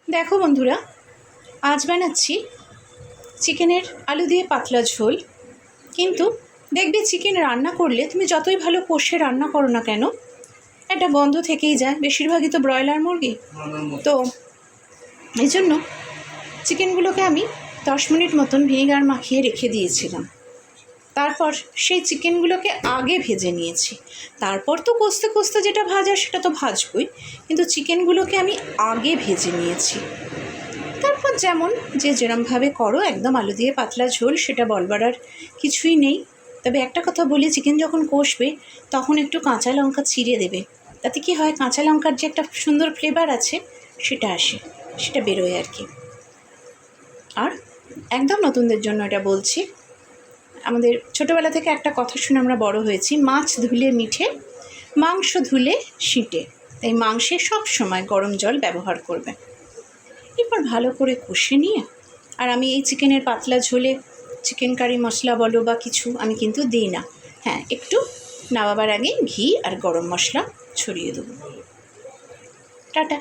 দেখো বন্ধুরা, আজ বানাচ্ছি চিকেনের আলু দিয়ে পাতলা ঝোল। কিন্তু দেখবে চিকেন রান্না করলে তুমি যতই ভালো কষে রান্না করো না কেন, একটা গন্ধ থেকেই যায়। বেশিরভাগই তো ব্রয়লার মুরগি, তো এই জন্য চিকেনগুলোকে আমি 10 মিনিট মতন ভিনেগার মাখিয়ে রেখে দিয়েছিলাম। তারপর সেই চিকেনগুলোকে আগে ভেজে নিয়েছি। তারপর তো কষতে কষতে যেটা ভাজা সেটা তো ভাজবই, কিন্তু চিকেনগুলোকে আমি আগে ভেজে নিয়েছি। তারপর যেমন যে যেরমভাবে করো, একদম আলু দিয়ে পাতলা ঝোল, সেটা বলবার আর কিছুই নেই। তবে একটা কথা বলি, চিকেন যখন কষবে তখন একটু কাঁচা লঙ্কা চিড়ে দেবে। তাতে কি হয়, কাঁচা লঙ্কার যে একটা সুন্দর ফ্লেভার আছে সেটা আসে, সেটা বেরোয় আর কি। আর একদম নতুনদের জন্য এটা বলছি, আমাদের ছোটোবেলা থেকে একটা কথা শুনে আমরা বড় হয়েছি, মাছ ধুলে মিঠে, মাংস ধুলে শিঁটে। তাই মাংসে সব সময় গরম জল ব্যবহার করবে। এরপর ভালো করে কষে নিয়ে, আর আমি এই চিকেনের পাতলা ঝোলে চিকেন কারি মশলা বলো বা কিছু আমি কিন্তু দিই না। হ্যাঁ, একটু নামাবার আগে ঘি আর গরম মশলা ছড়িয়ে দেবো। টাটা।